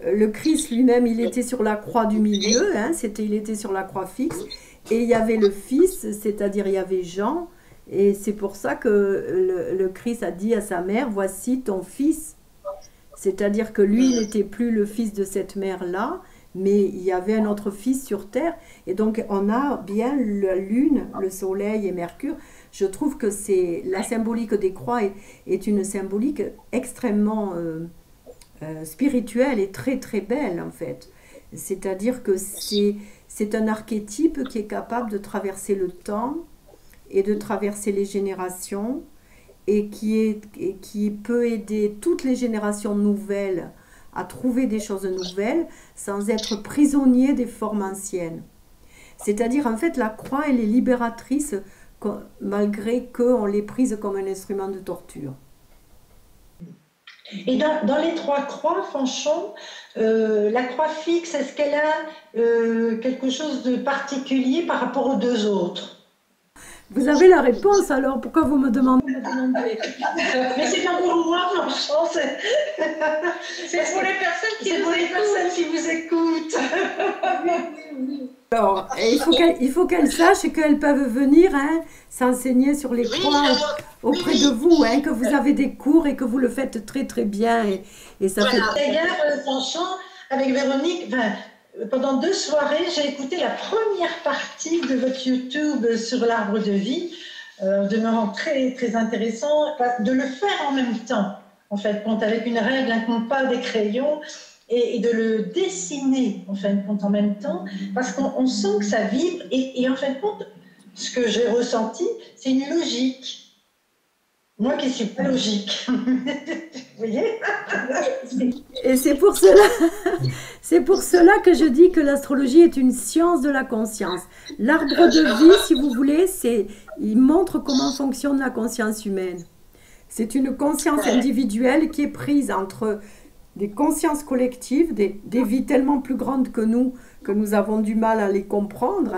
Le Christ lui-même, il était sur la croix du milieu, hein, il était sur la croix fixe. Et il y avait le Fils, c'est-à-dire il y avait Jean. Et c'est pour ça que le Christ a dit à sa mère, voici ton fils. C'est-à-dire que lui, il n'était plus le fils de cette mère-là, mais il y avait un autre fils sur terre. Et donc, on a bien la lune, le soleil et Mercure. Je trouve que c'est la symbolique des croix est une symbolique extrêmement spirituelle et très, très belle, en fait. C'est-à-dire que c'est un archétype qui est capable de traverser le temps et de traverser les générations et qui peut aider toutes les générations nouvelles à trouver des choses nouvelles sans être prisonnier des formes anciennes. C'est-à-dire, en fait, la croix, elle est libératrice malgré qu'on l'ait prise comme un instrument de torture. Et dans les 3 croix, Fanchon, la croix fixe, est-ce qu'elle a quelque chose de particulier par rapport aux 2 autres? Vous avez la réponse, alors pourquoi vous me demandez? Mais c'est pas pour moi, Fanchon, c'est pour les personnes qui vous écoutent. Alors, il faut qu'elles sachent qu'elles peuvent venir s'enseigner sur les Oui, croix auprès oui, de vous, que vous avez des cours et que vous le faites très très bien. Et ça Voilà. fait... D'ailleurs, Fanchon, avec Véronique, pendant 2 soirées, j'ai écouté la première partie de votre YouTube sur l'arbre de vie, demeurant très, très intéressant, de le faire en même temps, en fait, avec une règle, un compas, des crayons, et de le dessiner, en fin de compte, en même temps, parce qu'on sent que ça vibre, et en fin de compte, ce que j'ai ressenti, c'est une logique. Moi qui ne suis pas logique. Vous voyez? Et c'est pour cela que je dis que l'astrologie est une science de la conscience. L'arbre de vie, si vous voulez, il montre comment fonctionne la conscience humaine. C'est une conscience individuelle qui est prise entre des consciences collectives, des vies tellement plus grandes que nous avons du mal à les comprendre,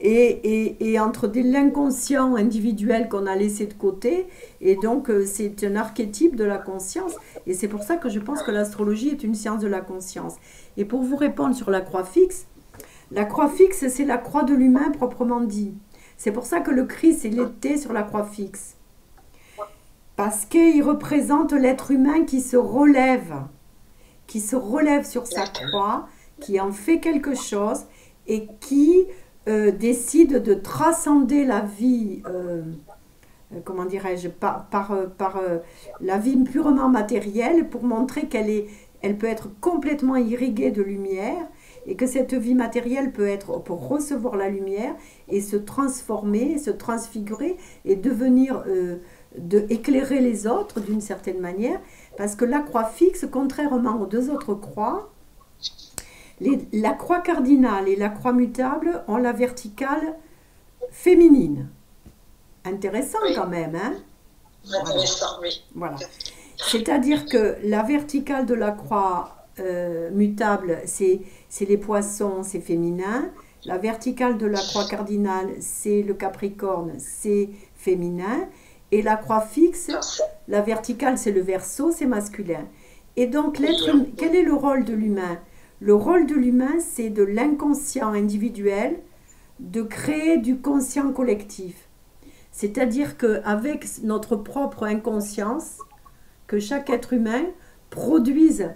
et entre l'inconscient individuel qu'on a laissé de côté, et donc c'est un archétype de la conscience, et c'est pour ça que je pense que l'astrologie est une science de la conscience. Et pour vous répondre sur la croix fixe, c'est la croix de l'humain proprement dit. C'est pour ça que le Christ il était sur la croix fixe, parce qu'il représente l'être humain qui se relève sur sa croix, qui en fait quelque chose et qui décide de transcender la vie, comment dirais-je, par la vie purement matérielle, pour montrer elle peut être complètement irriguée de lumière, et que cette vie matérielle peut être pour recevoir la lumière et se transformer, se transfigurer et devenir, éclairer les autres d'une certaine manière, parce que la croix fixe, contrairement aux 2 autres croix, la croix cardinale et la croix mutable ont la verticale féminine. Intéressant quand même, Intéressant, oui. Voilà. C'est-à-dire que la verticale de la croix mutable, c'est les poissons, c'est féminin. La verticale de la croix cardinale, c'est le Capricorne, c'est féminin. Et la croix fixe, la verticale, c'est le Verseau, c'est masculin. Et donc, quel est le rôle de l'humain? Le rôle de l'humain, c'est de l'inconscient individuel, de créer du conscient collectif. C'est-à-dire qu'avec notre propre inconscience, que chaque être humain produise,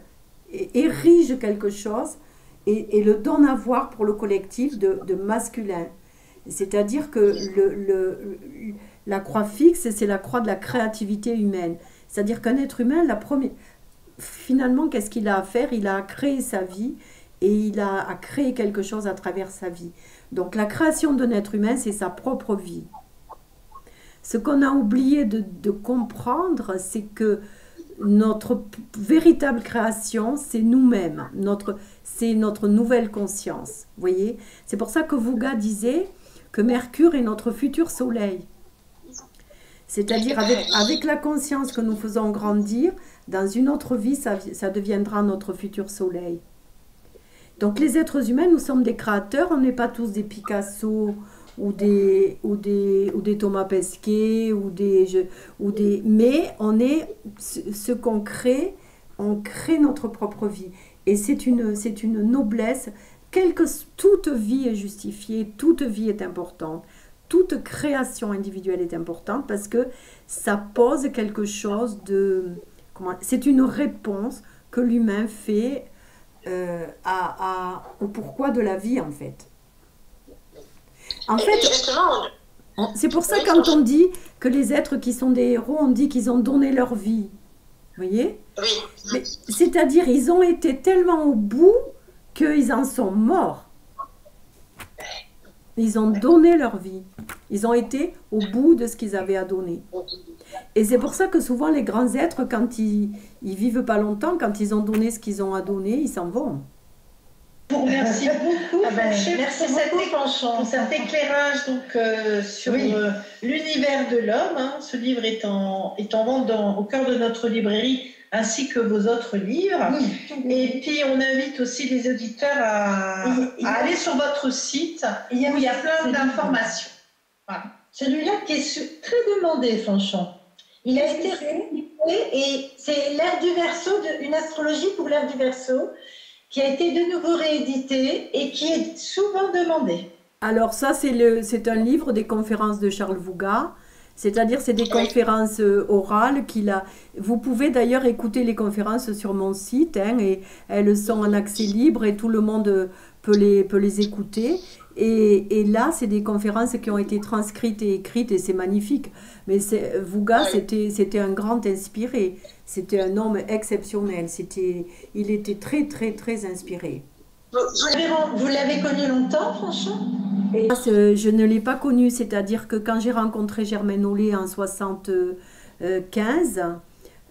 érige quelque chose et le donne à voir pour le collectif de masculin. C'est-à-dire que la croix fixe, c'est la croix de la créativité humaine. C'est-à-dire qu'un être humain, finalement, qu'est-ce qu'il a à faire? Il a à créer sa vie et il a à créer quelque chose à travers sa vie. Donc la création d'un être humain, c'est sa propre vie. Ce qu'on a oublié de comprendre, c'est que notre véritable création, c'est nous-mêmes, c'est notre nouvelle conscience. Vous voyez? C'est pour ça que Vouga disait que Mercure est notre futur soleil. C'est-à-dire avec la conscience que nous faisons grandir, dans une autre vie, ça deviendra notre futur soleil. Donc les êtres humains, nous sommes des créateurs, on n'est pas tous des Picasso ou des Thomas Pesquet mais on est ce qu'on crée, on crée notre propre vie. Et c'est une noblesse. Toute vie est justifiée, toute vie est importante, toute création individuelle est importante parce que ça pose quelque chose c'est une réponse que l'humain fait au pourquoi de la vie en fait. En fait, c'est pour ça quand on dit que les êtres qui sont des héros, on dit qu'ils ont donné leur vie. Vous voyez? Oui. C'est-à-dire ils ont été tellement au bout qu'ils en sont morts. Ils ont donné leur vie. Ils ont été au bout de ce qu'ils avaient à donner. Et c'est pour ça que souvent les grands êtres, quand ils vivent pas longtemps, quand ils ont donné ce qu'ils ont à donner, ils s'en vont. Je vous remercie beaucoup, merci pour cet éclairage sur l'univers de l'homme. Ce livre est en vente au cœur de notre librairie, ainsi que vos autres livres. Et puis, on invite aussi les auditeurs à aller sur votre site, où il y a plein d'informations. Voilà. Celui-là qui est très demandé, Fanchon. Il a été réédité et c'est l'ère du Verseau, une astrologie pour l'ère du Verseau, qui a été de nouveau réédité et qui est souvent demandé. Alors ça, c'est un livre des conférences de Charles Vouga, c'est-à-dire c'est des conférences orales qu'il a. Vous pouvez d'ailleurs écouter les conférences sur mon site, hein, et elles sont en accès libre et tout le monde peut les écouter. Et là, c'est des conférences qui ont été transcrites et écrites et c'est magnifique. Mais Vouga, c'était un grand inspiré. C'était un homme exceptionnel. Il était très, très, très inspiré. Vous l'avez connu longtemps, Franchon? Je ne l'ai pas connu, c'est-à-dire que quand j'ai rencontré Germaine Hollet en 75,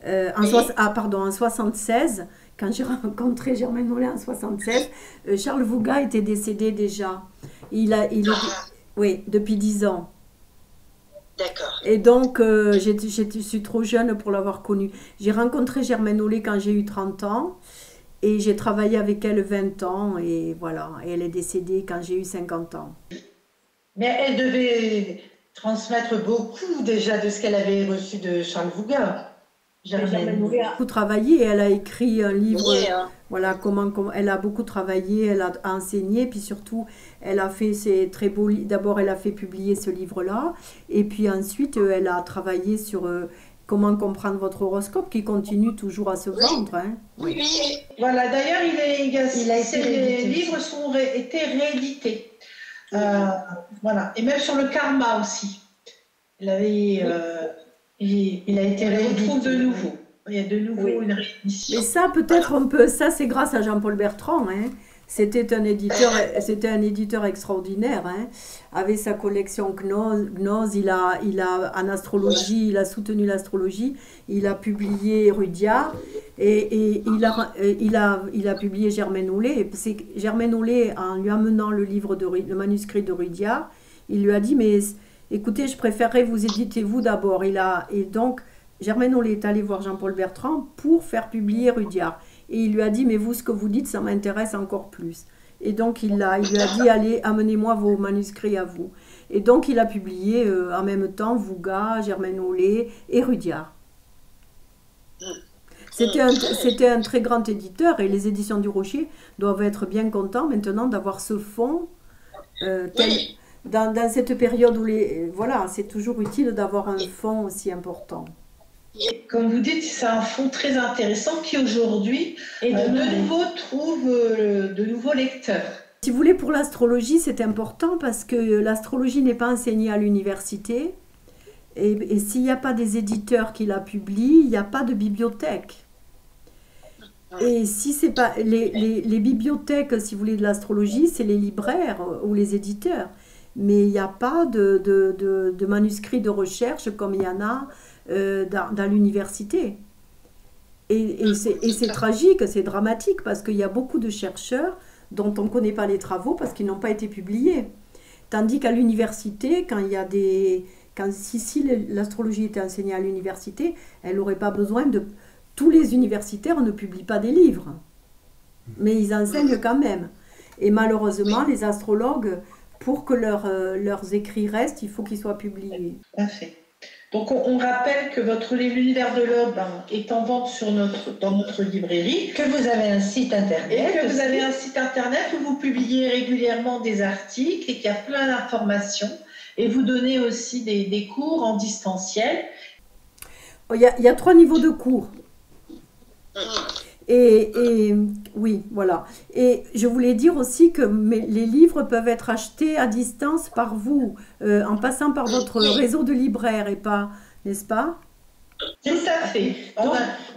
en 76, quand j'ai rencontré Germaine Hollet en 76, Charles Vouga était décédé déjà. Oui, depuis 10 ans. D'accord. Et donc, je suis trop jeune pour l'avoir connu. J'ai rencontré Germaine Hollet quand j'ai eu 30 ans. Et j'ai travaillé avec elle 20 ans et voilà, et elle est décédée quand j'ai eu 50 ans. Mais elle devait transmettre beaucoup déjà de ce qu'elle avait reçu de Charles Vouga. Germaine Hollet a beaucoup travaillé, elle a écrit un livre, voilà, elle a beaucoup travaillé, elle a enseigné, puis surtout, elle a fait ces très beaux livres. D'abord, elle a fait publier ce livre-là, et puis ensuite, elle a travaillé sur... Comment comprendre votre horoscope qui continue toujours à se vendre. Hein. Oui. Voilà, d'ailleurs, ces livres ont été réédités. Voilà. Et même sur le karma aussi. Il a été réédité. On retrouve de nouveau. Il y a de nouveau une réédition. Mais ça, peut-être ça c'est grâce à Jean-Paul Bertrand. Hein. C'était un éditeur extraordinaire, hein. Avec sa collection Gnose, en astrologie, il a soutenu l'astrologie, il a publié Rudyard et il a publié Germaine Hollet. Germaine Hollet, en lui amenant le manuscrit de Rudyard, il lui a dit, mais écoutez, je préférerais vous éditer vous d'abord. Et donc, Germaine Hollet est allée voir Jean-Paul Bertrand pour faire publier Rudyard. Et il lui a dit, mais vous, ce que vous dites, ça m'intéresse encore plus. Et donc, il lui a dit, allez, amenez-moi vos manuscrits à vous. Et donc, il a publié en même temps Vouga, Germaine Hollet et Rudyard. C'était un très grand éditeur et les éditions du Rocher doivent être bien contents maintenant d'avoir ce fonds. Dans cette période où voilà, c'est toujours utile d'avoir un fonds aussi important. Comme vous dites, c'est un fonds très intéressant qui aujourd'hui, de nouveau, trouve de nouveaux lecteurs. Si vous voulez, pour l'astrologie, c'est important parce que l'astrologie n'est pas enseignée à l'université. Et s'il n'y a pas des éditeurs qui la publient, il n'y a pas de bibliothèque. Et si c'est pas les bibliothèques, si vous voulez, de l'astrologie, c'est les libraires ou les éditeurs. Mais il n'y a pas de manuscrits de recherche comme il y en a dans l'université. Et c'est tragique, c'est dramatique, parce qu'il y a beaucoup de chercheurs dont on ne connaît pas les travaux parce qu'ils n'ont pas été publiés. Tandis qu'à l'université, si l'astrologie était enseignée à l'université, elle n'aurait pas besoin de... Tous les universitaires ne publient pas des livres, mais ils enseignent quand même. Et malheureusement, les astrologues, pour que leurs écrits restent, il faut qu'ils soient publiés. Parfait. Donc, on rappelle que votre livre L'univers de l'Aube est en vente dans notre librairie. Que vous avez un site internet. Et que vous avez un site internet où vous publiez régulièrement des articles et qu'il y a plein d'informations. Et vous donnez aussi des cours en distanciel. Il y a 3 niveaux de cours. Et oui, voilà. Et je voulais dire aussi que les livres peuvent être achetés à distance par vous, en passant par votre réseau de libraires et pas, n'est-ce pas? Tout à fait.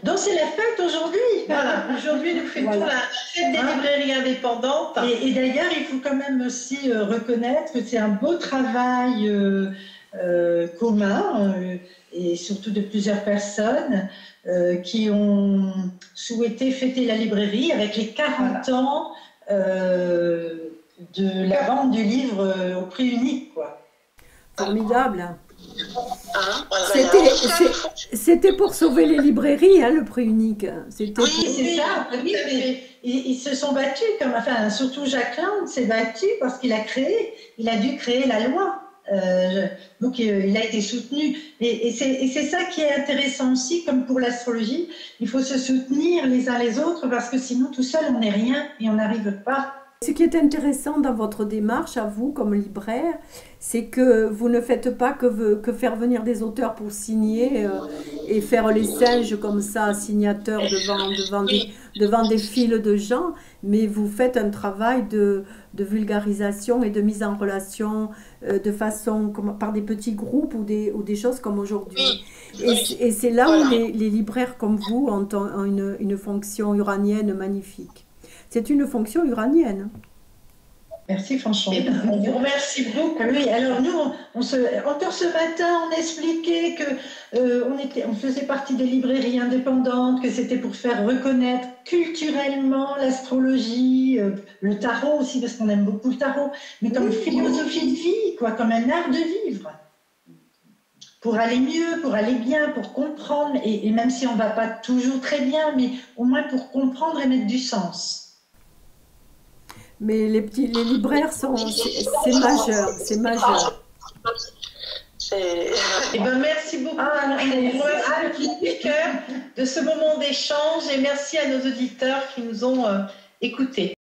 Donc c'est la fête aujourd'hui. Voilà, aujourd'hui nous fêtons la fête des librairies indépendantes. Et d'ailleurs, il faut quand même aussi reconnaître que c'est un beau travail commun et surtout de plusieurs personnes qui ont souhaité fêter la librairie avec les 40 ans de la vente du livre au prix unique, quoi. Formidable. C'était pour sauver les librairies, hein, le prix unique. Oui, c'est ça. Oui, ils se sont battus, surtout Jacques Lang s'est battu parce qu'il a dû créer la loi. Donc il a été soutenu. Et c'est ça qui est intéressant aussi, comme pour l'astrologie. Il faut se soutenir les uns les autres parce que sinon tout seul on n'est rien et on n'arrive pas. Ce qui est intéressant dans votre démarche, à vous, comme libraire, c'est que vous ne faites pas que faire venir des auteurs pour signer et faire les singes comme ça, signateurs devant des files de gens, mais vous faites un travail de vulgarisation et de mise en relation de façon, par des petits groupes ou des choses comme aujourd'hui. Et c'est là où les libraires comme vous ont une fonction uranienne magnifique. C'est une fonction uranienne. Merci franchement. On vous remercie beaucoup. Oui, alors nous, encore ce matin, on expliquait que on faisait partie des librairies indépendantes, que c'était pour faire reconnaître culturellement l'astrologie, le tarot aussi, parce qu'on aime beaucoup le tarot, mais comme philosophie de vie, quoi, comme un art de vivre. Pour aller mieux, pour aller bien, pour comprendre, et même si on ne va pas toujours très bien, mais au moins pour comprendre et mettre du sens. Mais les libraires, c'est majeur, c'est majeur. Eh ben, merci beaucoup du cœur de ce moment d'échange et merci à nos auditeurs qui nous ont écoutés.